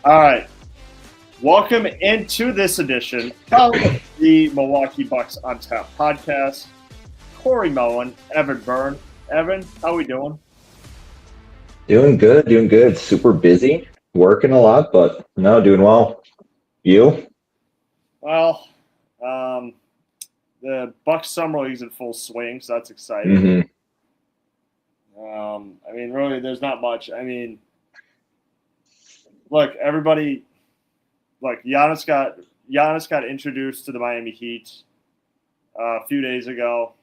All right. Welcome into this edition of the Milwaukee Bucks on Tap podcast. Corey Moen, Evan Bernd. Evan, how we doing? Doing good. Super busy, working a lot, but no, doing well. You? Well, the Bucks Summer League's in full swing, so that's exciting. hmm Really, there's not much. Look, everybody, Giannis got introduced to the Miami Heat a few days ago.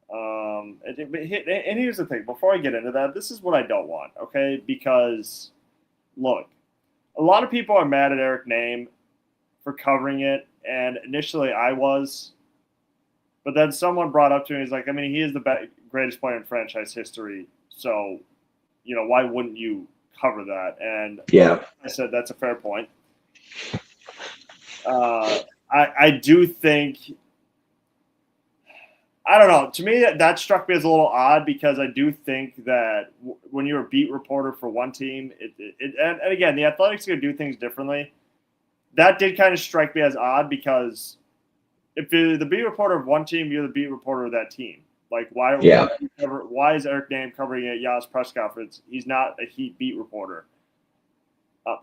And here's the thing. Before I get into that, this is what I don't want, okay? Because, look, a lot of people are mad at Eric Name for covering it, and initially I was. But then someone brought up to me, he's like, he is the greatest player in franchise history, so, why wouldn't you cover that? And Yeah. I said that's a fair point. I do think – I don't know. To me, that struck me as a little odd because I do think that when you're a beat reporter for one team, and again, the Athletics are going to do things differently. That did kind of strike me as odd because if you're the beat reporter of one team, you're the beat reporter of that team. Like, why is Eric Name covering a Giannis press conference? He's not a Heat beat reporter.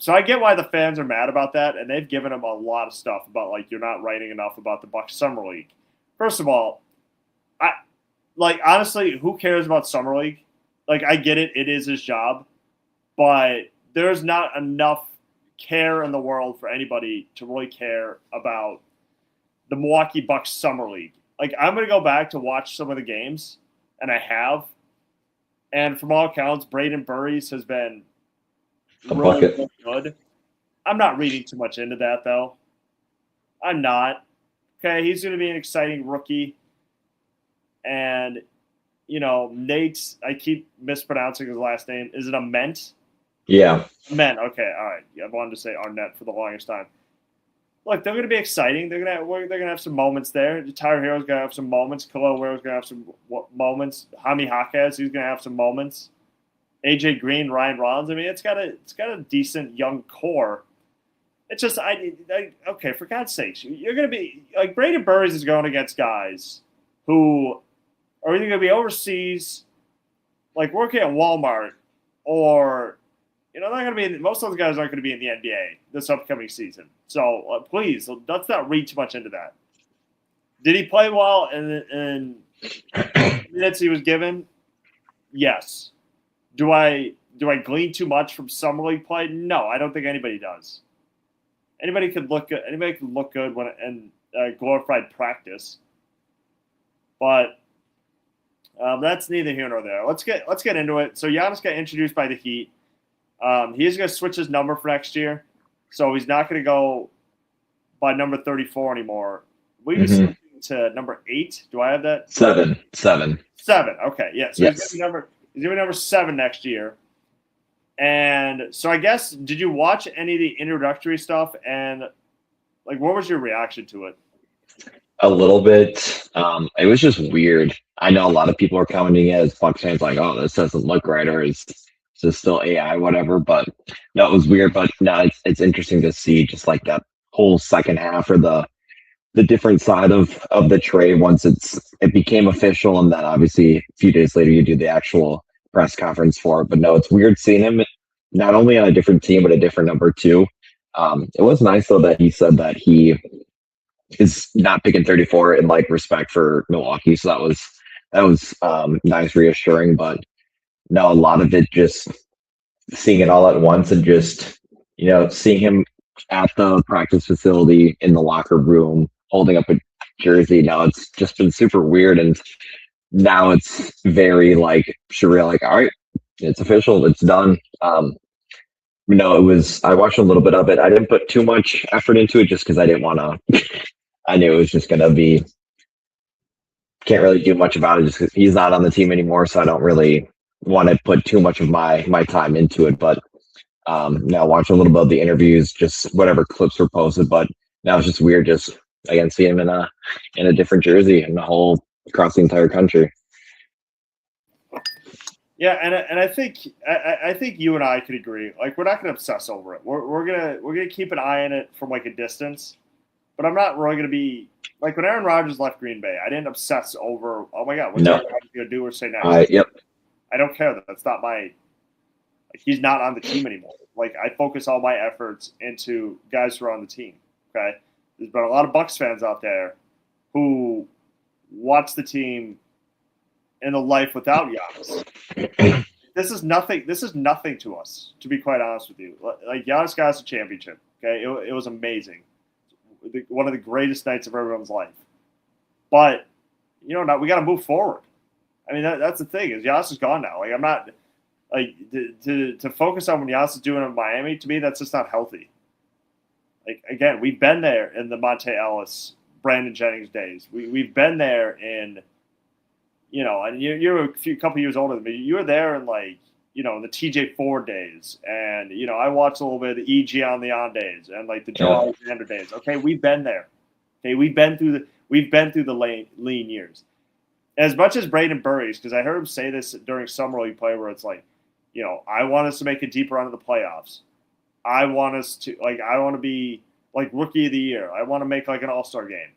So I get why the fans are mad about that, and they've given him a lot of stuff about, you're not writing enough about the Bucks Summer League. First of all, honestly, who cares about Summer League? I get it. It is his job. But there's not enough care in the world for anybody to really care about the Milwaukee Bucks Summer League. I'm going to go back to watch some of the games, and I have. And from all accounts, Brayden Burries has been really good. I'm not reading too much into that, though. I'm not. Okay, he's going to be an exciting rookie. And, Nate, I keep mispronouncing his last name. Is it Ament? Yeah. Ament, okay, all right. I wanted to say Arnett for the longest time. Look, they're going to be exciting. They're going to have some moments there. Tyler Hero's going to have some moments. Khalil Where's going to have some moments. Hami Jaquez, he's going to have some moments. AJ Green, Ryan Rollins. It's got a decent young core. It's just okay, for God's sakes, you're going to be Brayden Burries is going against guys who are either going to be overseas, working at Walmart, or they're not going to be. Most of those guys aren't going to be in the NBA this upcoming season. So please, let's not read too much into that. Did he play well in minutes he was given? Yes. Do I glean too much from Summer League play? No, I don't think anybody does. Anybody could look good when in glorified practice. But that's neither here nor there. Let's get into it. So Giannis got introduced by the Heat. He is going to switch his number for next year, so he's not going to go by number 34 anymore. We be switching to number 8. Do I have that? 7. 7. Okay, yeah. So yes. He's going to be number 7 next year. And so I guess, did you watch any of the introductory stuff? And what was your reaction to it? A little bit. It was just weird. I know a lot of people are commenting as Bucks fans oh, this doesn't look right, or is this still AI, whatever. But no, it was weird. But no, it's interesting to see just that whole second half or the different side of the trade once it became official, and then obviously a few days later you do the actual press conference for it. But no, it's weird seeing him not only on a different team but a different number 2. It was nice though that he said that he is not picking 34 in respect for Milwaukee. So that was nice, reassuring. But no, a lot of it just seeing it all at once and just, seeing him at the practice facility in the locker room holding up a jersey. Now it's just been super weird. And now it's very surreal. All right, it's official. It's done. I watched a little bit of it. I didn't put too much effort into it just because I didn't want to. I knew it was just going to be, can't really do much about it just because he's not on the team anymore. So I don't really want to put too much of my time into it. But now watch a little bit of the interviews, just whatever clips were posted. But now it's just weird, just again, see him in a different jersey and across the entire country. Yeah, and I think you and I could agree. Like, we're not going to obsess over it. We're gonna keep an eye on it from like a distance. But I'm not really going to be like when Aaron Rodgers left Green Bay. I didn't obsess over. Oh my God, what's Aaron Rodgers going to do or say next? Yep. I don't care. That's not my. Like, he's not on the team anymore. Like, I focus all my efforts into guys who are on the team. Okay, there's been a lot of Bucs fans out there who watch the team in a life without Giannis. This is nothing. This is nothing to us, to be quite honest with you. Like, Giannis got us a championship. Okay, it was amazing. One of the greatest nights of everyone's life. But we got to move forward. I mean, that's the thing is Giannis is gone now. Like, I'm not like to focus on what Giannis is doing in Miami. To me, that's just not healthy. Like, again, we've been there in the Monte Ellis, Brandon Jennings days. We've been there in, and you're a couple years older than me. You were there in the TJ Ford days, and I watched a little bit of the E.G. on days, and like the Joe Alexander days. Okay, we've been there. Okay, we've been through the lean years. As much as Brayden Burries, because I heard him say this during Summer League play, where it's like, I want us to make a deep run of the playoffs. I want to be like Rookie of the Year. I want to make like an All-Star game.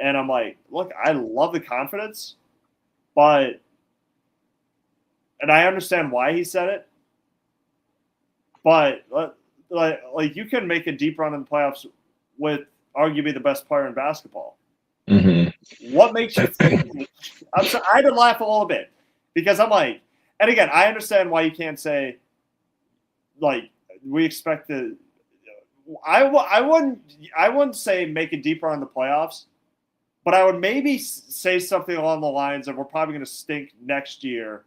And I'm like, look, I love the confidence, but. And I understand why he said it, but like you can make a deep run in the playoffs with arguably the best player in basketball. Mm-hmm. What makes you think? I had to laugh a little bit because I'm like, and again, I understand why you can't say like we expect to. I wouldn't say make a deep run in the playoffs, but I would maybe say something along the lines of we're probably going to stink next year.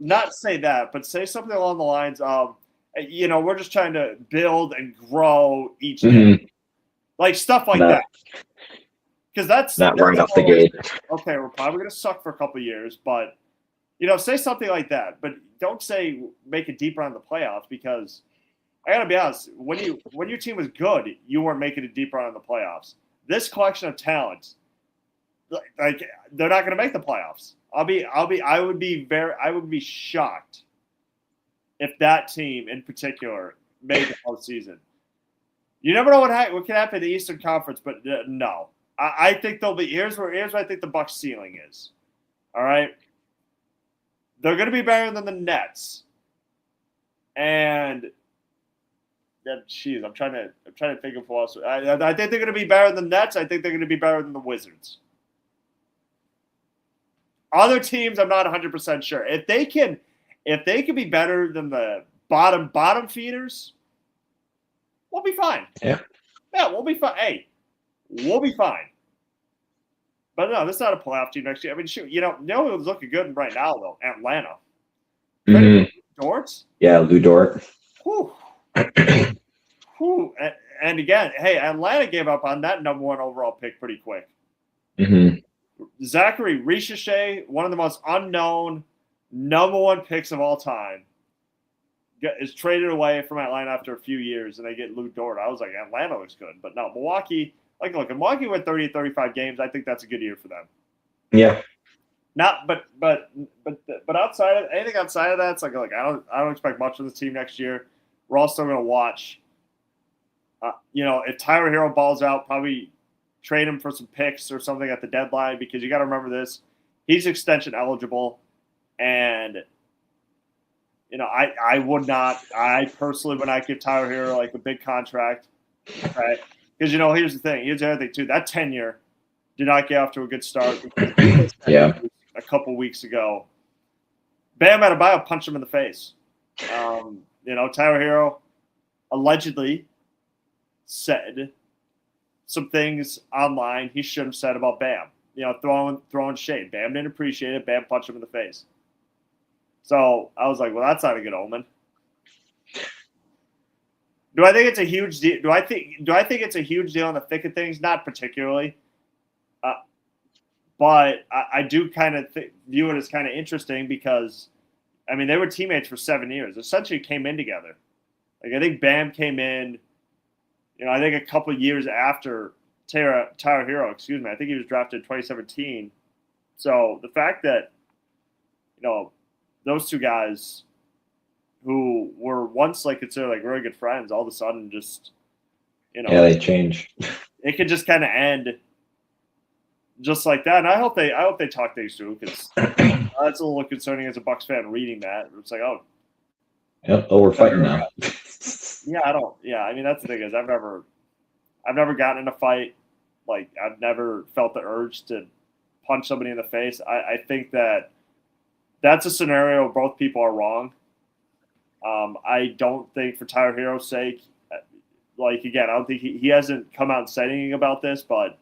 Not say that, but say something along the lines of, we're just trying to build and grow each day. Like stuff like that. Because that's right off the gate. Okay, we're probably going to suck for a couple of years, but, say something like that. But don't say make a deep run in the playoffs because I got to be honest, when your team was good, you weren't making a deep run in the playoffs. This collection of talents, like they're not going to make the playoffs. I would be shocked if that team in particular made the postseason. You never know what can happen in the Eastern Conference, but no, I think they'll be. Here's what I think the Bucs ceiling is. All right, they're going to be better than the Nets, and I'm trying to think of who else. I think they're going to be better than the Nets. I think they're going to be better than the Wizards. Other teams, I'm not 100% sure. If they can be better than the bottom feeders, we'll be fine. Yeah, we'll be fine. Hey, we'll be fine. But no, this is not a playoff team next year. I mean, shoot, who's looking good right now though? Atlanta. Dort? Yeah, Lou Dort. Whew. Whew. And again, hey, Atlanta gave up on that number 1 overall pick pretty quick. Mm-hmm. Zachary Richeche, one of the most unknown number 1 picks of all time, is traded away from Atlanta after a few years, and they get Lou Dort. I was like, Atlanta looks good. But no, Milwaukee, look, if Milwaukee went 30-35 games, I think that's a good year for them. Yeah. But outside of anything outside of that, it's like I don't expect much of this team next year. We're all still going to watch. If Tyler Hero balls out, probably trade him for some picks or something at the deadline because you got to remember this. He's extension eligible, and I personally would not give Tyler Hero like a big contract, right? Because here's the thing. Here's the other thing too. That tenure did not get off to a good start. Yeah. A couple weeks ago, Bam Adebayo punched him in the face. Tyler Hero allegedly said some things online he shouldn't have said about Bam. Throwing shade. Bam didn't appreciate it. Bam punched him in the face. So I was like, well, that's not a good omen. Do I think it's a huge deal? Do I think it's a huge deal in the thick of things? Not particularly. But I do kind of view it as kind of interesting because, I mean, they were teammates for 7 years. Essentially came in together. Like, I think Bam came in, I think a couple of years after Tyler Hero, I think he was drafted in 2017. So the fact that, those two guys who were once like considered like really good friends, all of a sudden just they change. It could just kind of end just like that. And I hope they talk things through, because that's a little concerning as a Bucks fan reading that. It's like, we're fighting now. I mean, that's the thing is I've never gotten in a fight. Like, I've never felt the urge to punch somebody in the face. I think that's a scenario where both people are wrong. I don't think, for Tyler Hero's sake, like, again, I don't think he hasn't come out and said anything about this, but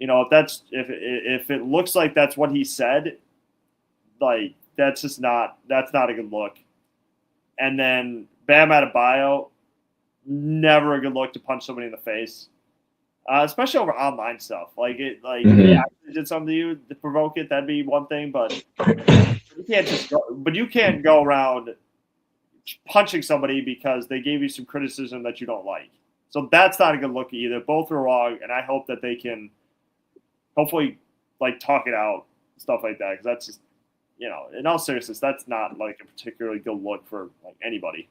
if it looks like that's what he said, like, that's not a good look. And then Bam Adebayo, never a good look to punch somebody in the face, especially over online stuff. Like, if they actually did something to you to provoke it, that'd be one thing. But you can't go around punching somebody because they gave you some criticism that you don't like. So that's not a good look either. Both are wrong, and I hope that they can hopefully like talk it out, stuff like that, because that's just, in all seriousness, that's not like a particularly good look for like anybody.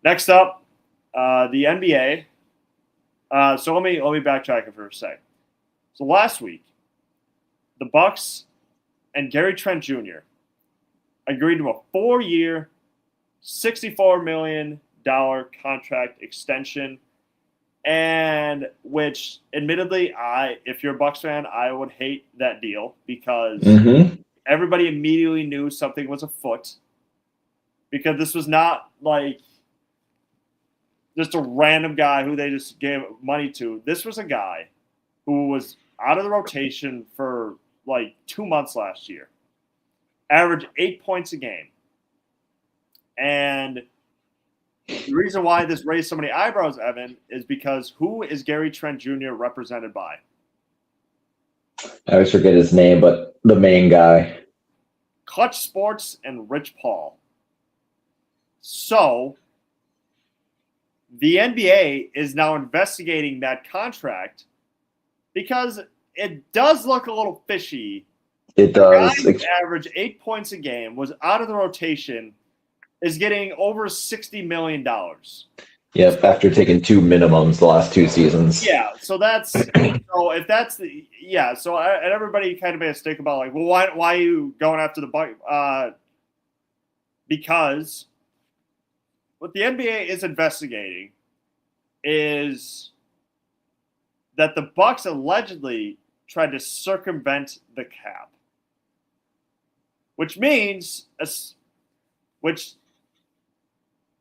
Next up, the NBA. So let me backtrack it for a sec. So last week, the Bucks and Gary Trent Jr. agreed to a 4-year, $64 million contract extension, and which, admittedly, if you're a Bucks fan, I would hate that deal, because everybody immediately knew something was afoot, because this was not like just a random guy who they just gave money to. This was a guy who was out of the rotation for like 2 months last year, averaged 8 points a game. And the reason why this raised so many eyebrows, Evan, is because who is Gary Trent Jr. represented by? I always forget his name, but the main guy. Clutch Sports and Rich Paul. So the NBA is now investigating that contract because it does look a little fishy. It does. The guy who averaged 8 points a game, was out of the rotation, is getting over $60 million. Yep, after taking 2 minimums the last 2 seasons. Yeah, so that's and everybody kind of made a stick about like, well, why are you going after the Bucks? Because what the NBA is investigating is that the Bucks allegedly tried to circumvent the cap, which means,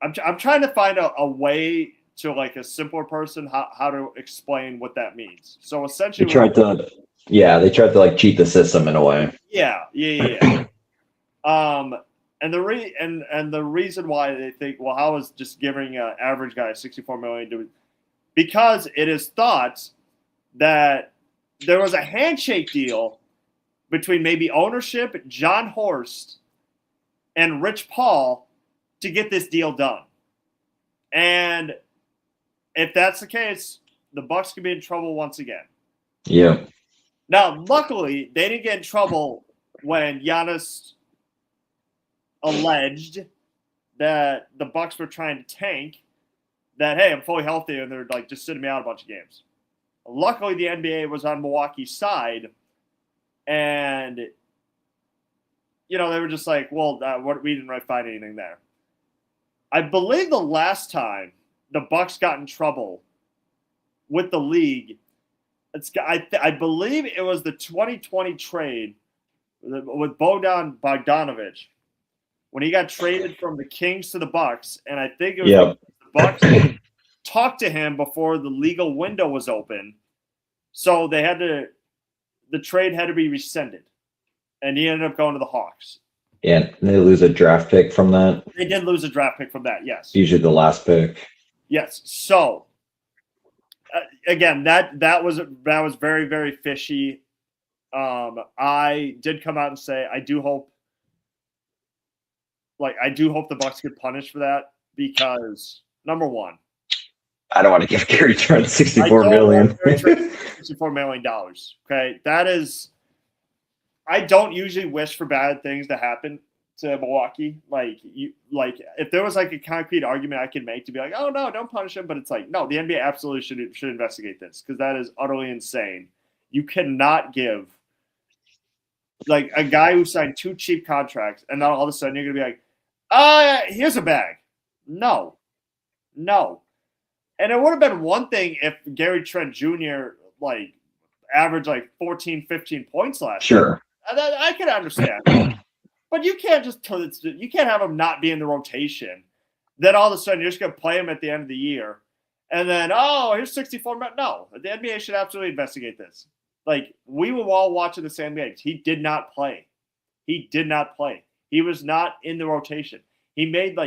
I'm trying to find a way to, like, a simpler person how to explain what that means. So essentially, they tried to like cheat the system in a way. Yeah. And the reason why they think, well, how is just giving an average guy $64 million because it is thought that there was a handshake deal between maybe ownership, John Horst, and Rich Paul to get this deal done. And if that's the case, the Bucks could be in trouble once again. Yeah. Now, luckily, they didn't get in trouble when Giannis alleged that the Bucks were trying to tank, that, hey, I'm fully healthy, and they're like just sitting me out a bunch of games. Luckily, the NBA was on Milwaukee's side, and they were just like, well, we didn't really find anything there. I believe the last time the Bucks got in trouble with the league, I believe it was the 2020 trade with Bojan Bogdanovic, when he got traded from the Kings to the Bucks, and I think it was the Bucks talked to him before the legal window was open, so the trade had to be rescinded, and he ended up going to the Hawks. Yeah, and they lose a draft pick from that. They did lose a draft pick from that, yes. Usually the last pick. Yes. So again, that was very, very fishy. I did come out and say I do hope the Bucks get punished for that, because number one, I don't want to give Gary Trent $64 million. $64 million. Okay, that is. I don't usually wish for bad things to happen to Milwaukee. Like if there was like a concrete argument I could make to be like, oh no, don't punish him, but it's like, no, the NBA absolutely should investigate this because that is utterly insane. You cannot give like a guy who signed 2 cheap contracts and then all of a sudden you're gonna be like, here's a bag. No. And it would have been one thing if Gary Trent Jr. like averaged like 14, 15 points last year. I can understand. But you can't have him not be in the rotation. Then all of a sudden you're just going to play him at the end of the year. And then, here's 64 minutes. No, the NBA should absolutely investigate this. Like, we were all watching the same games. He did not play. He was not in the rotation. He made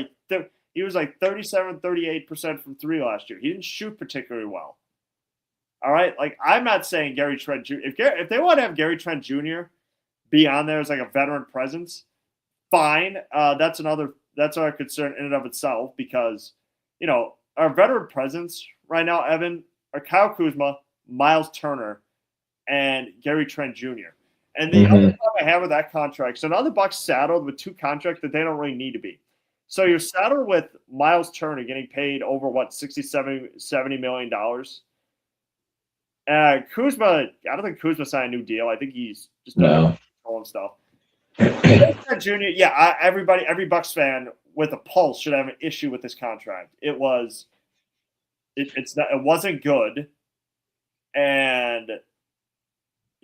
he was like 37, 38% from 3 last year. He didn't shoot particularly well. All right? Like, I'm not saying Gary Trent Jr. If they want to have Gary Trent Jr. be on there as like a veteran presence, fine. That's our concern in and of itself because, our veteran presence right now, Evan, are Kyle Kuzma, Miles Turner, and Gary Trent Jr. And the other problem I have with that contract, so now the Bucks saddled with 2 contracts that they don't really need to be. So you're saddled with Miles Turner getting paid over, $70 million. Kuzma, I don't think Kuzma signed a new deal. I think he's just doing stuff. Jr., every Bucks fan with a pulse should have an issue with this contract. It wasn't good, and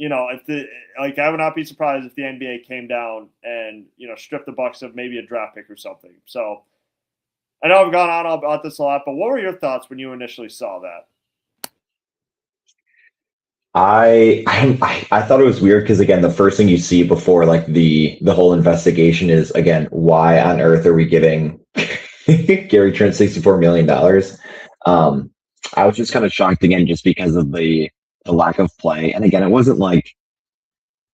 I would not be surprised if the NBA came down and stripped the Bucks of maybe a draft pick or something. So I know I've gone on about this a lot, but what were your thoughts when you initially saw that? I thought it was weird because again, the first thing you see before like the whole investigation is again, why on earth are we giving Gary Trent $64 million? I was just kind of shocked again, just because of the lack of play. And again, it wasn't like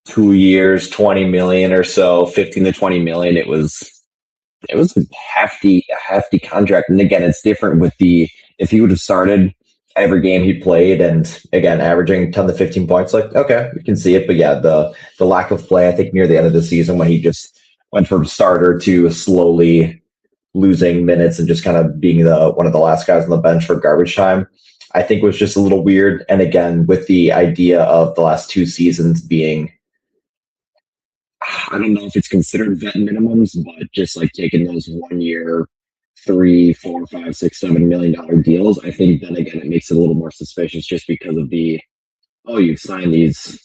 2 years, 20 million or so, 15 to 20 million. It was a hefty contract. And again, it's different with if he would have started every game he played and again averaging 10 to 15 points, like okay, we can see it. But yeah, the lack of play, I think near the end of the season when he just went from starter to slowly losing minutes and just kind of being one of the last guys on the bench for garbage time, I think was just a little weird. And again, with the idea of the last 2 seasons being, I don't know if it's considered vet minimums, but just like taking those 1 year, $3, $4, $5, $6, $7 million deals, I think then again it makes it a little more suspicious just because of you've signed these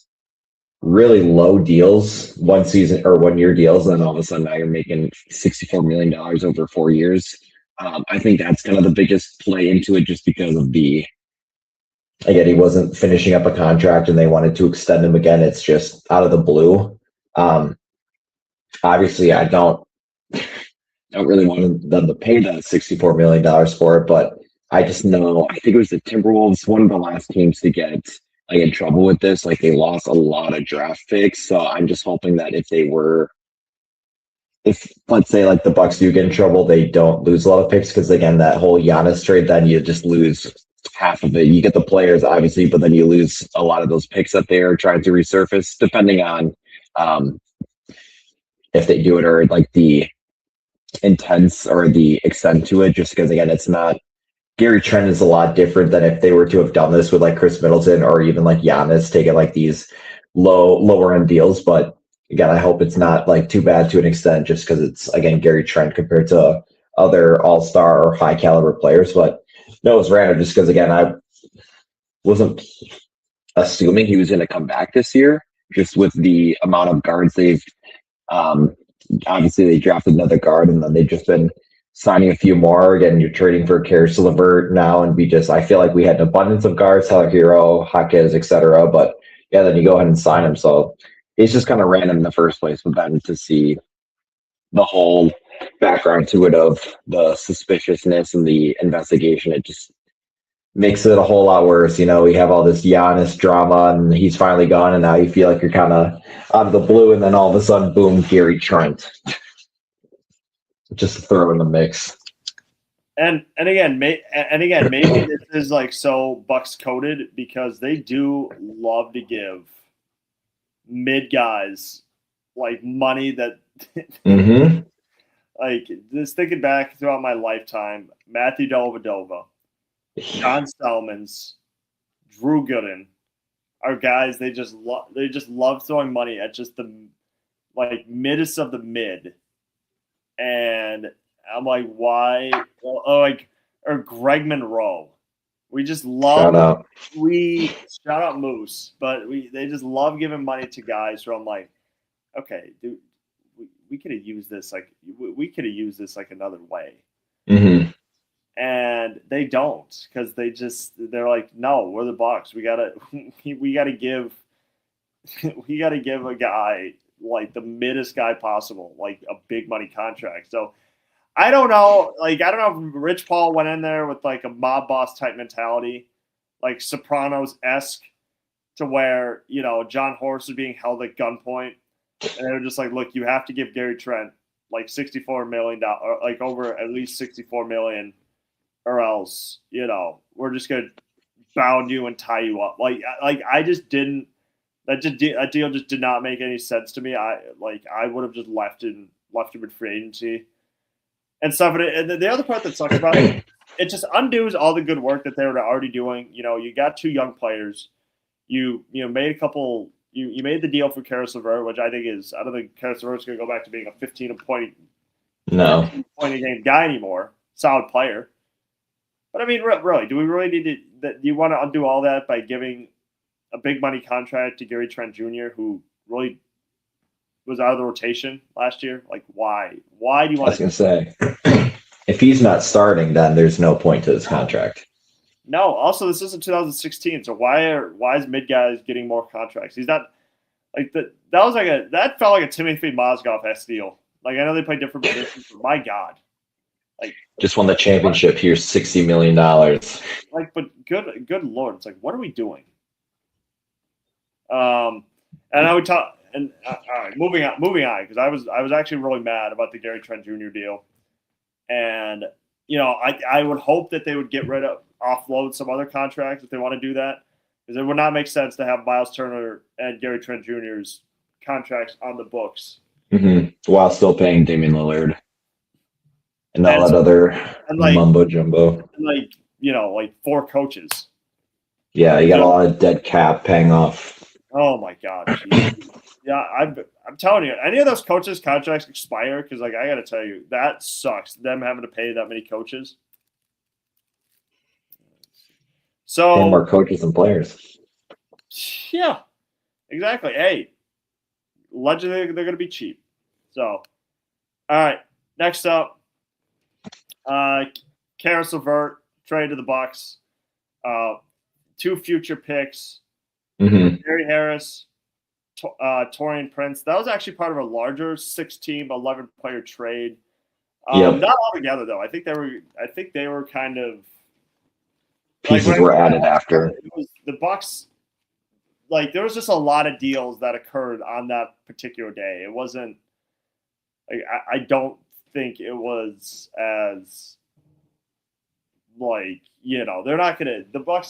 really low deals, 1 season or 1 year deals, and then all of a sudden now you're making $64 million over 4 years. I think that's kind of the biggest play into it, just because of again, he wasn't finishing up a contract and they wanted to extend him again. It's just out of the blue. Obviously, I don't really want them to pay the $64 million for it, but I just know, I think it was the Timberwolves, one of the last teams to get in trouble with this. Like, they lost a lot of draft picks. So I'm just hoping that if let's say like the Bucks do get in trouble, they don't lose a lot of picks, because again, that whole Giannis trade, then you just lose half of it. You get the players, obviously, but then you lose a lot of those picks that they are trying to resurface, depending on if they do it or like the intense or the extent to it, just because again, it's not, Gary Trent is a lot different than if they were to have done this with like Chris Middleton or even like Giannis, taking like these lower end deals. But again, I hope it's not like too bad to an extent, just because it's again Gary Trent compared to other all-star or high caliber players. But no, it was random just because again, I wasn't assuming he was going to come back this year, just with the amount of guards they've obviously they drafted another guard, and then they've just been signing a few more. Again, you're trading for Caris LeVert now, and I feel like we had an abundance of guards, Tyler Hero, Hawkins, etc. But yeah, then you go ahead and sign him. So it's just kind of random in the first place, but then to see the whole background to it of the suspiciousness and the investigation, it just makes it a whole lot worse. We have all this Giannis drama and he's finally gone, and now you feel like you're kind of out of the blue, and then all of a sudden, boom, Gary Trent. Just to throw in the mix. And again, maybe this is like so Bucks coded, because they do love to give mid guys like money that Mm-hmm. like just thinking back throughout my lifetime, Matthew Dellavedova, John Salmons, Drew Gooden are guys they just love throwing money at just the like middest of the mid. And I'm like, why? Or Greg Monroe. We just love shout out Moose, but they just love giving money to guys who I'm like, okay, dude, we could have used this like another way. Mm-hmm. And they don't, because they're like, no, we're the Bucks. We gotta give a guy like the middest guy possible, like a big money contract. So I don't know. Like, I don't know if Rich Paul went in there with like a mob boss type mentality, like Sopranos-esque, to where, John Horst was being held at gunpoint. And they were just like, look, you have to give Gary Trent like $64 million, like over at least $64 million, or else, we're just going to bound you and tie you up. Like I just didn't. That deal just did not make any sense to me. I would have just left him in free agency and stuff. And the other part that sucks about it just undoes all the good work that they were already doing. You got two young players. You made a couple. You made the deal for Caris LeVert, which I don't think Caris LeVert's going to go back to being a 15-point a game guy anymore. Solid player. But I mean, really, do we really need to? Do you want to undo all that by giving a big money contract to Gary Trent Jr., who really was out of the rotation last year? Like, why? Why do you want? I was going to say, if he's not starting, then there's no point to this contract. No. Also, this isn't 2016, so why is mid guys getting more contracts? He's not like that. That felt like a Timothy Mozgov-esque deal. Like, I know they play different positions, but my God. Like, just won the championship. Here's $60 million. Like, but good Lord, it's like, what are we doing? And I would talk. And all right, moving on, because I was actually really mad about the Gary Trent Jr. deal, and I would hope that they would offload some other contracts if they want to do that, because it would not make sense to have Miles Turner and Gary Trent Jr.'s contracts on the books while still paying Damian Lillard and all that other mumbo jumbo. And like 4 coaches. Yeah, you got a lot of dead cap paying off. Oh my God! Yeah, I'm telling you, any of those coaches' contracts expire, because I got to tell you, that sucks. Them having to pay that many coaches. So pay more coaches than players. Yeah, exactly. Hey, allegedly they're going to be cheap. So, all right. Next up, Caris LeVert trade to the Bucks. 2 future picks. Gary Harris, Taurean Prince. That was actually part of a larger 6-team, 11-player trade. Not all together though. I think they were kind of pieces were added after. It was the Bucks. Like, there was just a lot of deals that occurred on that particular day. It wasn't. Like, I don't think it was as they're not gonna. The Bucks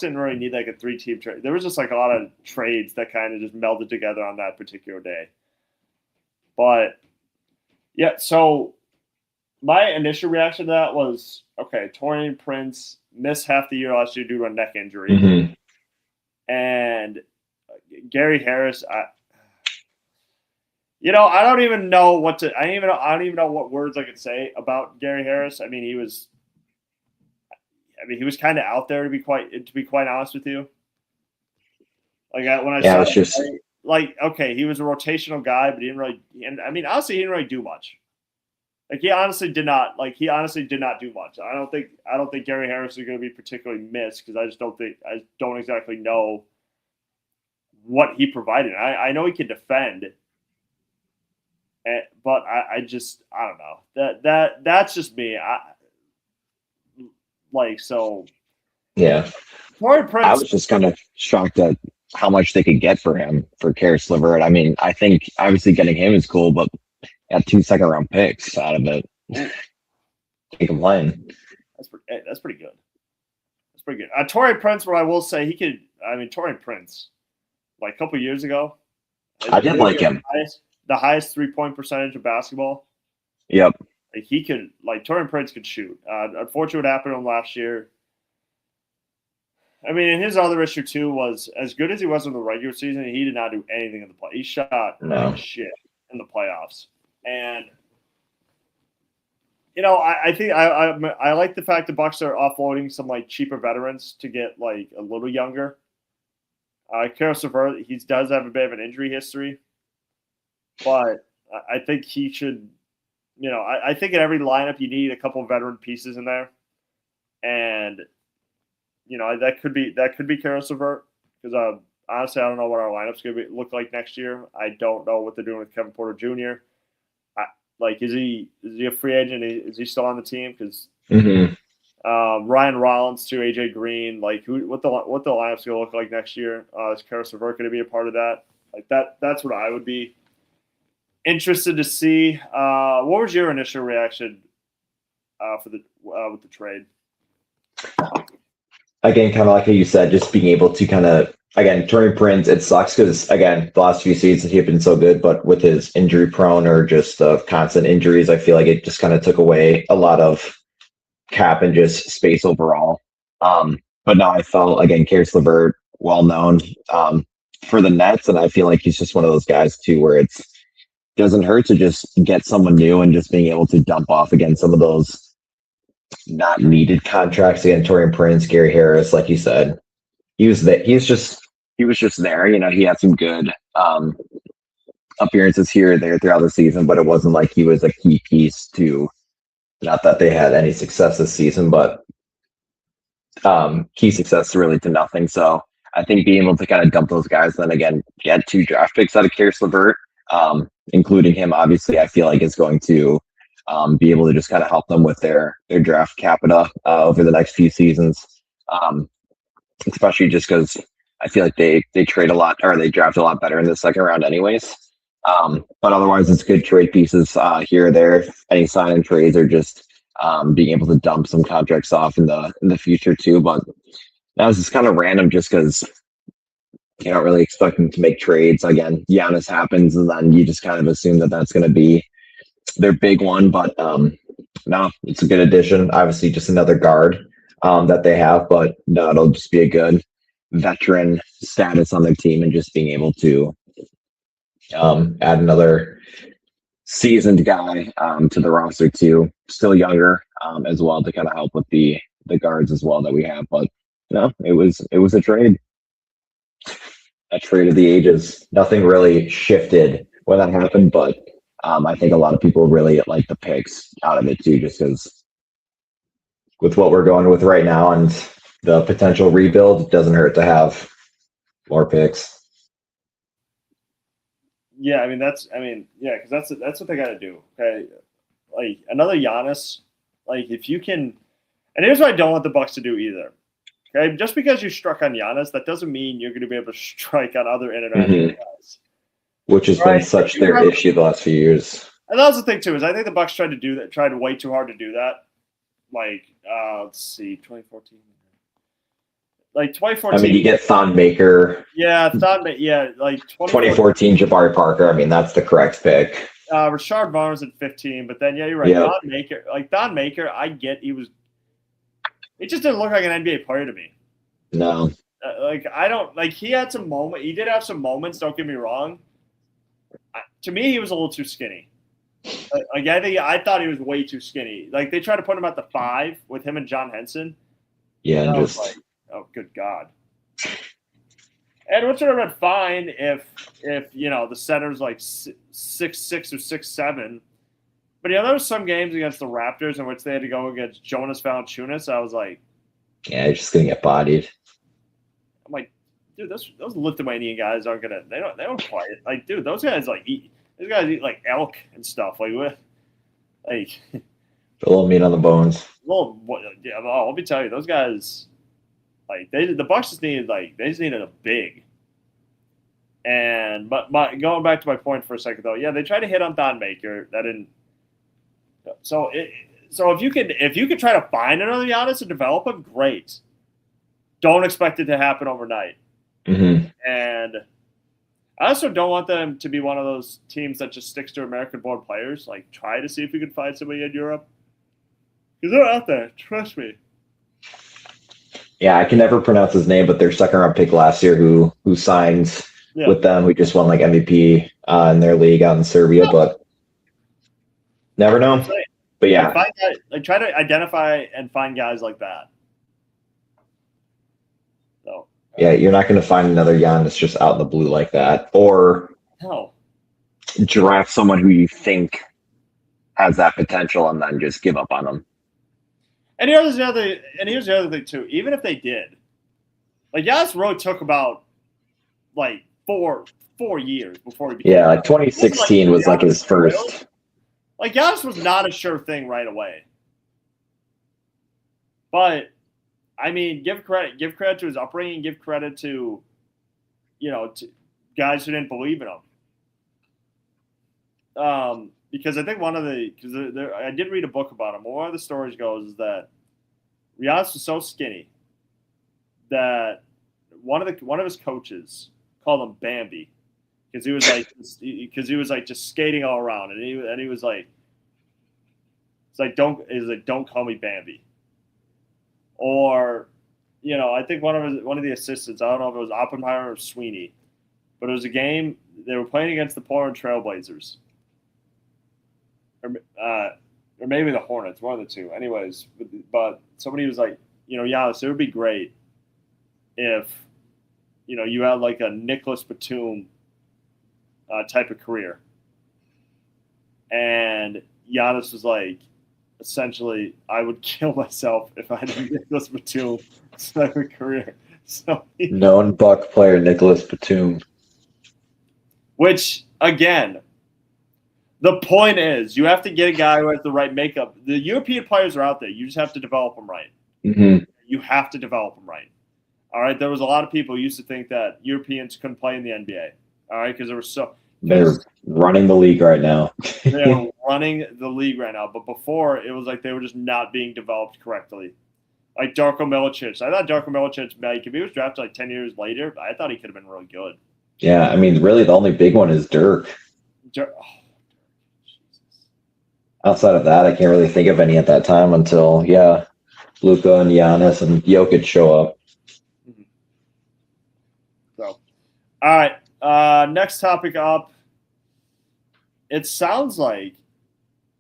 didn't really need like a 3-team trade. There was just like a lot of trades that kind of just melded together on that particular day. But yeah, so my initial reaction to that was, okay, Taurean Prince missed half the year last year due to a neck injury, and Gary Harris, I don't even know what to. I don't even know what words I could say about Gary Harris. I mean, he was kind of out there to be quite honest with you. Like, when I saw it's just okay, he was a rotational guy, but he didn't really. And I mean, honestly, he didn't really do much. Like, he honestly did not do much. I don't think Gary Harris is going to be particularly missed, because I don't exactly know what he provided. I know he can defend, but I don't know. That's just me. Yeah. I was just kind of shocked at how much they could get for him, for Caris LeVert. I mean, I think obviously getting him is cool, but got 2 second-round picks out of it. Can't complain. That's pretty good. That's pretty good. Taurean Prince, what I will say, Taurean Prince, like a couple years ago, I did like him. The highest 3-point percentage of basketball. Yep. Like he could, like Taurean Prince could shoot. Unfortunately, what happened to him last year. I mean, and his other issue too was as good as he was in the regular season, he did not do anything in the play. He shot like shit in the playoffs, and I think I like the fact the Bucks are offloading some like cheaper veterans to get like a little younger. Caris LeVert, he does have a bit of an injury history, but I think he should. I think in every lineup you need a couple of veteran pieces in there, and that could be Caris LeVert because honestly I don't know what our lineup's going to look like next year. I don't know what they're doing with Kevin Porter Jr. Is he a free agent? Is he still on the team? Because Ryan Rollins too, AJ Green, like what the lineup's going to look like next year? Is Caris LeVert going to be a part of that? Like that's what I would be interested to see. What was your initial reaction with the trade? Again, kind of like how you said, just being able to kind of, again, Taurean Prince, it sucks because, again, the last few seasons he had been so good, but with his injury prone or just constant injuries, I feel like it just kind of took away a lot of cap and just space overall. But now I felt, again, Caris LeVert, well known for the Nets, and I feel like he's just one of those guys, too, where it doesn't hurt to just get someone new and just being able to dump off against some of those not needed contracts. Again, Taurean Prince, Gary Harris, like you said, he was there. He was just there. He had some good appearances here or there throughout the season, but it wasn't like he was a key piece to. Not that they had any success this season, but key success really to nothing. So I think being able to kind of dump those guys, then again, get 2 draft picks out of Caris LeVert, including him, obviously, I feel like is going to. Be able to just kind of help them with their draft capita over the next few seasons, especially just because I feel like they trade a lot or they draft a lot better in the second round anyways. But otherwise, it's good trade pieces here or there. Any sign and trades or just being able to dump some contracts off in the future too. But that was just kind of random just because you don't really expect them to make trades. Again, Giannis happens and then you just kind of assume that that's going to be their big one, but no, it's a good addition. Obviously, just another guard that they have, but no, it'll just be a good veteran status on their team and just being able to add another seasoned guy to the roster too. Still younger as well to kind of help with the guards as well that we have. But no, it was a trade of the ages. Nothing really shifted when that happened, but. I think a lot of people really like the picks out of it too, just because with what we're going with right now and the potential rebuild, it doesn't hurt to have more picks. Yeah, because that's what they got to do. Okay, like another Giannis, like if you can, and here's what I don't want the Bucks to do either. Okay, just because you struck on Giannis, that doesn't mean you're going to be able to strike on other international guys. Which has been such their issue the last few years. And that's the thing too, is I think the Bucks tried way too hard to do that. Like, let's see, 2014. Like 2014. I mean, you get Thon Maker. Yeah, like 2014 Jabari Parker. I mean, that's the correct pick. Rashard Barnes at 15, but then you're right. Yep. Thon Maker, I get he just didn't look like an NBA player to me. No. He had some moment. He did have some moments. Don't get me wrong. To me, he was a little too skinny. I thought he was way too skinny. Like they tried to put him at the 5 with him and John Henson. Yeah, and I was like, oh, good God. And which would have been fine if the center's like 6'6" or 6'7". But there was some games against the Raptors in which they had to go against Jonas Valanciunas. I was like, yeah, you're just gonna get bodied. I'm like, dude, those Lithuanian guys aren't gonna. They don't play it. Like, dude, those guys eat like elk and stuff. Like what? Like a little meat on the bones. Well, let me tell you, those guys. Like the Bucks just needed a big. And but going back to my point for a second though, yeah, they tried to hit on Thon Maker. That didn't. So if you could try to find another Giannis and develop him, great. Don't expect it to happen overnight. Mm-hmm. And I also don't want them to be one of those teams that just sticks to American-born players. Like, try to see if you can find somebody in Europe. Because they're out there. Trust me. Yeah, I can never pronounce his name, but their second-round pick last year who signed with them, who just won like MVP in their league out in Serbia, but never know. But yeah. Try to identify and find guys like that. So. Yeah, you're not going to find another Giannis just out in the blue like that, or draft someone who you think has that potential and then just give up on them. And here's the other thing too. Even if they did, like Giannis really took about like four years before he became. Yeah, like 2016 was like his first. Like Giannis was not a sure thing right away. But I mean, give credit to his upbringing, give credit to, to guys who didn't believe in him. Because I think I did read a book about him. One of the stories goes is that Giannis was so skinny that one of his coaches called him Bambi because he was like just skating all around, and he was like, don't call me Bambi. Or, I think one of the assistants, I don't know if it was Oppenheimer or Sweeney, but it was a game they were playing against the Portland Trailblazers. Or maybe the Hornets, one of the two. Anyways, but somebody was like, Giannis, it would be great if, you had like a Nicholas Batum type of career. And Giannis was like, essentially, I would kill myself if I had a Nicholas Batum type of career. So known Buck player Nicholas Batum. Which, again, the point is, you have to get a guy who has the right makeup. The European players are out there. You just have to develop them right. Mm-hmm. You have to develop them right. All right? There was a lot of people who used to think that Europeans couldn't play in the NBA. All right? Because they're running the league right now. They're running the league right now. But before, it was like they were just not being developed correctly. Like Darko Milicic. I thought Darko Milicic, if he was drafted like 10 years later, I thought he could have been really good. Yeah, I mean, really, the only big one is Dirk. Outside of that, I can't really think of any at that time until, Luka and Giannis and Jokic show up. Mm-hmm. So, all right. Next topic up. It sounds like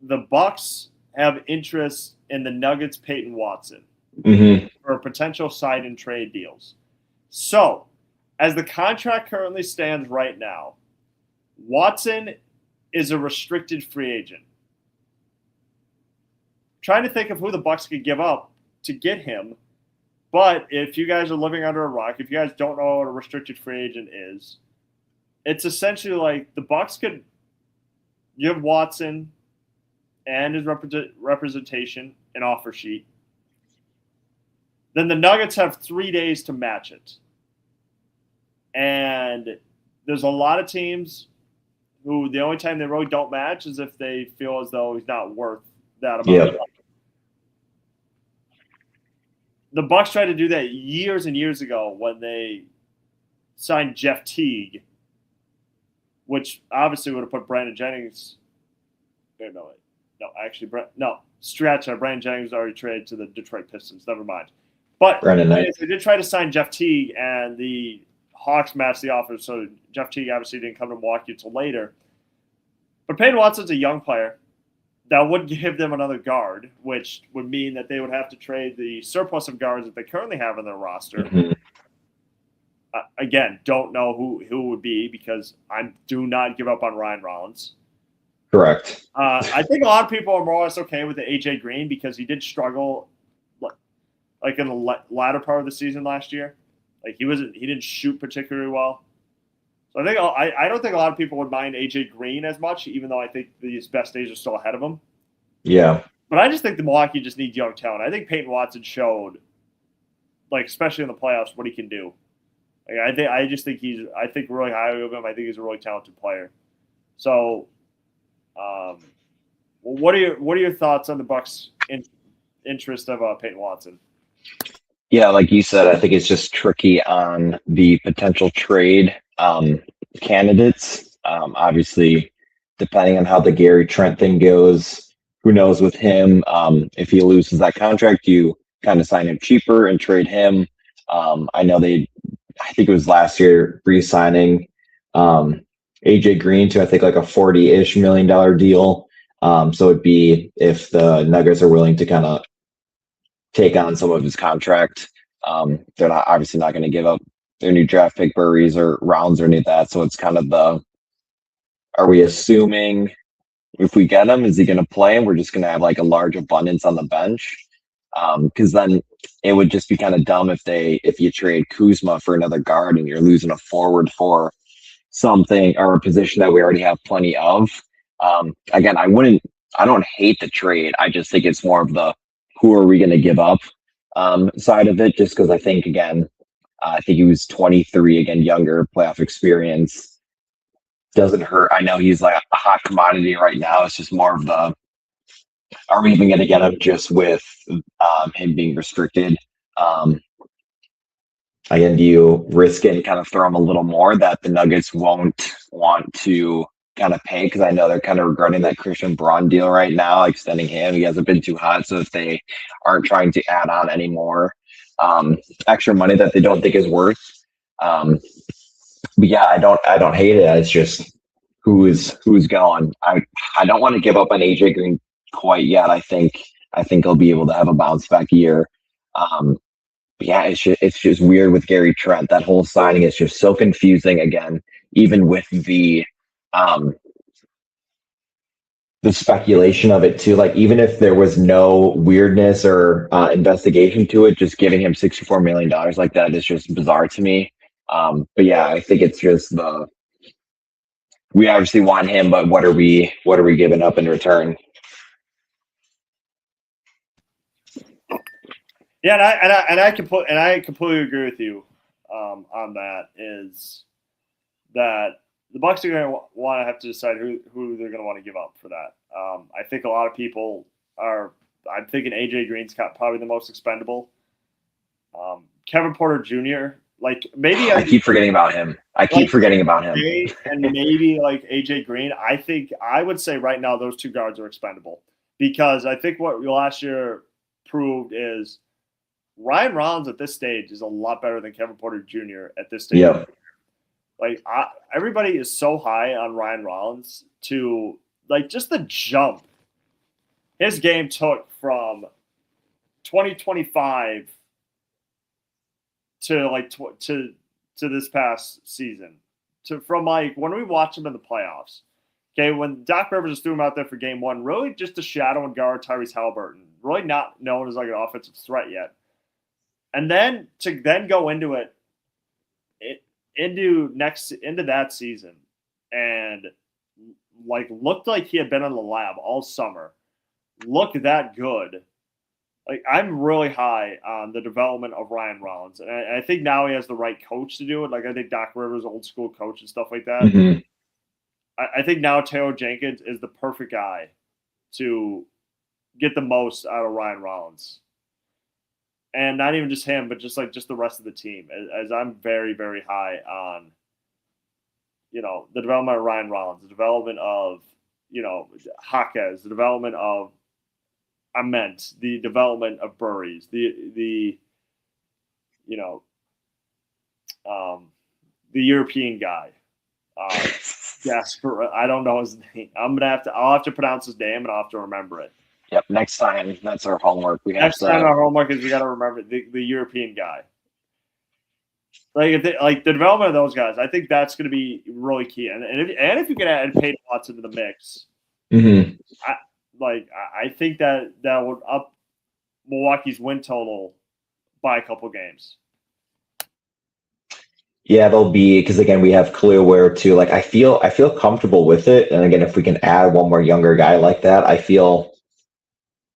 the Bucks have interest in the Nuggets' Peyton Watson for potential sign and trade deals. So, as the contract currently stands right now, Watson is a restricted free agent. Trying to think of who the Bucks could give up to get him. But if you guys are living under a rock, if you guys don't know what a restricted free agent is, it's essentially like the Bucks could give Watson and his representation an offer sheet. Then the Nuggets have 3 days to match it. And there's a lot of teams who the only time they really don't match is if they feel as though he's not worth that amount of money. The Bucks tried to do that years and years ago when they signed Jeff Teague, which obviously would have put Brandon Jennings. Stretch. Brandon Jennings already traded to the Detroit Pistons. Never mind. But they did try to sign Jeff Teague, and the Hawks matched the offer, so Jeff Teague obviously didn't come to Milwaukee until later. But Peyton Watson's a young player. That would give them another guard, which would mean that they would have to trade the surplus of guards that they currently have in their roster. Mm-hmm. Again, don't know who it would be because I do not give up on Ryan Rollins. Correct. I think a lot of people are more or less okay with the AJ Green because he did struggle, like in the latter part of the season last year. Like he didn't shoot particularly well. So I don't think a lot of people would mind AJ Green as much, even though I think his best days are still ahead of him. Yeah. But I just think the Milwaukee just needs young talent. I think Peyton Watson showed, like especially in the playoffs, what he can do. Like I think really highly of him. I think he's a really talented player. So, what are your thoughts on the Bucks' interest of Peyton Watson? Yeah, like you said, I think it's just tricky on the potential trade. candidates. Obviously, depending on how the Gary Trent thing goes, who knows with him. If he loses that contract, you kind of sign him cheaper and trade him. I know I think it was last year, re-signing AJ Green to I think like a $40-ish million deal. So it'd be if the Nuggets are willing to kind of take on some of his contract. They're not obviously not going to give up their new draft pick Burries or rounds or any of that. So it's kind of are we assuming if we get him, is he going to play and we're just going to have like a large abundance on the bench? Because then it would just be kind of dumb if you trade Kuzma for another guard and you're losing a forward for something or a position that we already have plenty of. Again, I don't hate the trade. I just think it's more of the who are we going to give up side of it, just because I think, again, I think he was 23, again, younger, playoff experience. Doesn't hurt. I know he's like a hot commodity right now. It's just more of are we even going to get him just with him being restricted? Again, do you risk it and kind of throw him a little more that the Nuggets won't want to kind of pay? Because I know they're kind of regretting that Christian Braun deal right now, extending him. He hasn't been too hot. So if they aren't trying to add on any more extra money that they don't think is worth. But yeah, I don't hate it. It's just who's going. I don't want to give up on AJ Green quite yet. I think he'll be able to have a bounce back year. But yeah, it's just weird with Gary Trent. That whole signing is just so confusing. Again, even with the speculation of it too. Like even if there was no weirdness or investigation to it, just giving him $64 million like that is just bizarre to me. But yeah, I think it's just we obviously want him, but what are we giving up in return? Yeah, and I completely agree with you on that. Is that the Bucks are going to want to have to decide who they're going to want to give up for that. I think a lot of people are. I'm thinking AJ Green's probably the most expendable. Kevin Porter Jr. Like maybe I keep forgetting about him. And maybe like AJ Green. I think I would say right now those two guards are expendable because I think what last year proved is Ryan Rollins at this stage is a lot better than Kevin Porter Jr. at this stage. Yep. Like everybody is so high on Ryan Rollins to like just the jump his game took from 2025 to like to this past season from like when we watched him in the playoffs. Okay, when Doc Rivers just threw him out there for game one, really just to shadow and guard Tyrese Halliburton, really not known as like an offensive threat yet. And then to go into that season and like looked like he had been in the lab all summer, looked that good. Like I'm really high on the development of Ryan Rollins, and I think now he has the right coach to do it. Like I think Doc Rivers, old school coach and stuff like that. Mm-hmm. I think now Taylor Jenkins is the perfect guy to get the most out of Ryan Rollins. And not even just him, but just the rest of the team. As I'm very, very high on, the development of Ryan Rollins, the development of, Jaquez, the development of Ament, the development of Burries, the European guy. Jasper, I don't know his name. I'll have to pronounce his name and I'll have to remember it. Yep. Next time, that's our homework. Next time our homework is we got to remember the European guy. Like the development of those guys, I think that's going to be really key. And if you can add Peyton into the mix, mm-hmm. I think that would up Milwaukee's win total by a couple games. Yeah, they'll be because again we have Clearware too. Like I feel comfortable with it, and again if we can add one more younger guy like that, I feel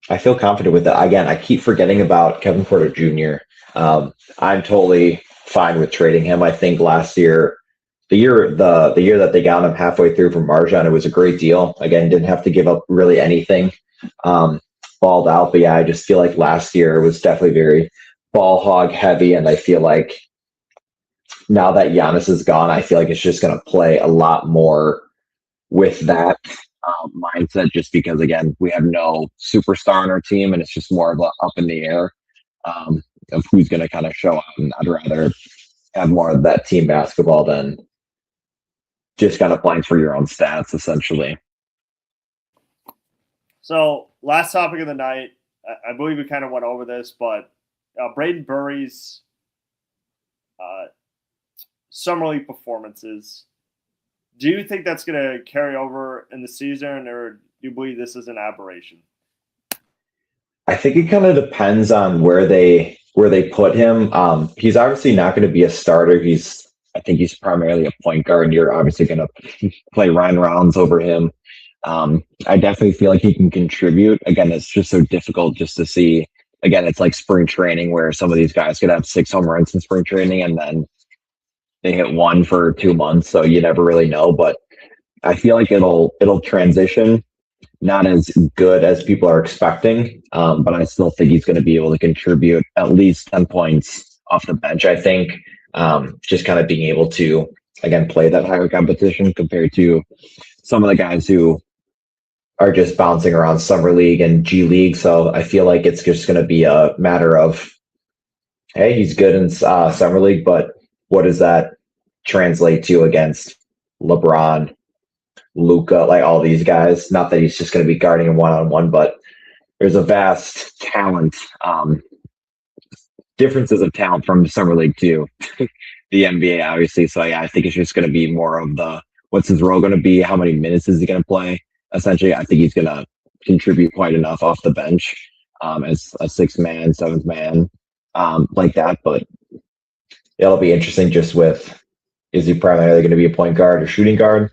confident with it. Again, I keep forgetting about Kevin Porter Jr. I'm totally fine with trading him. I think last year, the year that they got him halfway through from Marjan, it was a great deal. Again, didn't have to give up really anything. Balled out, but yeah, I just feel like last year was definitely very ball hog heavy, and I feel like now that Giannis is gone, I feel like it's just going to play a lot more with that mindset, just because, again, we have no superstar on our team, and it's just more of a up in the air of who's going to kind of show up. And I'd rather have more of that team basketball than just kind of playing for your own stats, essentially. So, last topic of the night, I believe we kind of went over this, but Brayden Burries Summer League performances. Do you think that's going to carry over in the season, or do you believe this is an aberration? I think it kind of depends on where they put him. He's obviously not going to be a starter. I think he's primarily a point guard, and you're obviously going to play Ryan Rounds over him. I definitely feel like he can contribute. Again, it's just so difficult just to see. Again, it's like spring training where some of these guys could have 6 home runs in spring training, and then they hit 1 for 2 months, so you never really know. But I feel like it'll transition, not as good as people are expecting, but I still think he's going to be able to contribute at least 10 points off the bench, I think. Just kind of being able to, again, play that higher competition compared to some of the guys who are just bouncing around Summer League and G League. So I feel like it's just going to be a matter of, hey, he's good in Summer League, but what does that translate to against LeBron, Luka, like all these guys? Not that he's just going to be guarding him one-on-one, but there's a vast talent, differences of talent from Summer League to the NBA, obviously. So yeah, I think it's just going to be more of the, what's his role going to be? How many minutes is he going to play? Essentially, I think he's going to contribute quite enough off the bench as a 6th man, 7th man, like that. But it'll be interesting just with, is he primarily going to be a point guard or shooting guard?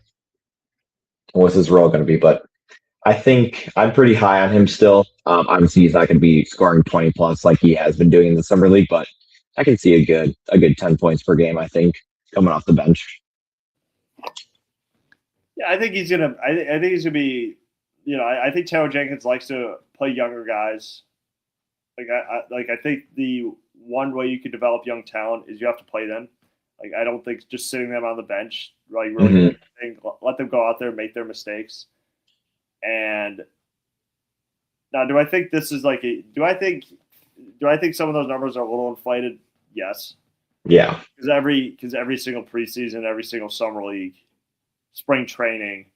What's his role going to be? But I think I'm pretty high on him still. Obviously, he's not going to be scoring 20 plus like he has been doing in the Summer League, but I can see a good 10 points per game, I think, coming off the bench. Yeah, I think he's gonna. I think he's gonna be. I think Taylor Jenkins likes to play younger guys. I think the one way you can develop young talent is you have to play them. Like, I don't think just sitting them on the bench, like, really let them go out there and make their mistakes. And now, do I think this is like do I think some of those numbers are a little inflated? Yes. Yeah. Because every single preseason, every single summer league, spring training,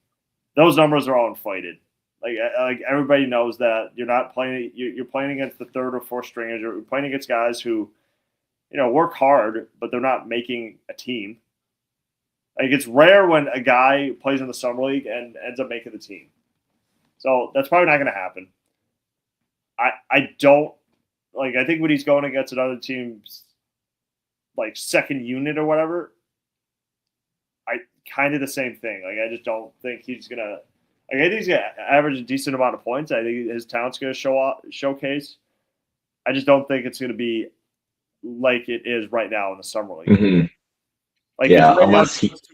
those numbers are all inflated. Like everybody knows that you're not playing. You're playing against the 3rd or 4th stringers. You're playing against guys who, work hard, but they're not making a team. Like, it's rare when a guy plays in the summer league and ends up making the team. So that's probably not going to happen. I don't like. I think when he's going against another team's like second unit or whatever, I kind of the same thing. Like, I just don't think he's gonna. Like, I think he's gonna average a decent amount of points. I think his talent's gonna showcase. I just don't think it's gonna be like it is right now in the summer league. Mm-hmm. Like, yeah, right unless trust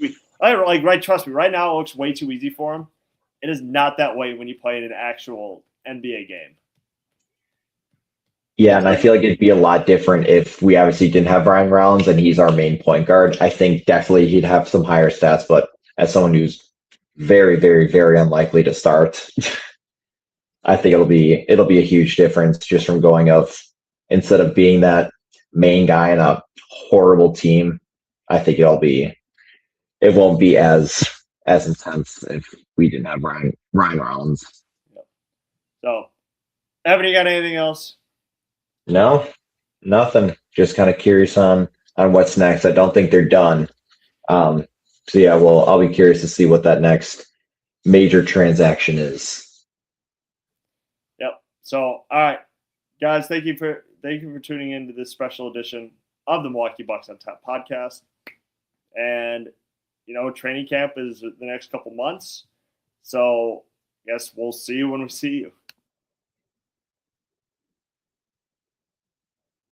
me, right now it looks way too easy for him. It is not that way when you play in an actual NBA game. Yeah, and I feel like it'd be a lot different if we obviously didn't have Ryan Rounds and he's our main point guard. I think definitely he'd have some higher stats, but as someone who's very, very, very unlikely to start, I think it'll be a huge difference just from going instead of being that main guy in a horrible team. I think it won't be as intense if we didn't have Ryan Rounds. Yep. So, Evan, you got anything else? No, nothing. Just kind of curious on what's next. I don't think they're done. So yeah, well, I'll be curious to see what that next major transaction is. Yep. So, all right, guys, thank you for tuning in to this special edition of the Milwaukee Bucks on Tap podcast. And training camp is the next couple months. So, I guess we'll see you when we see you.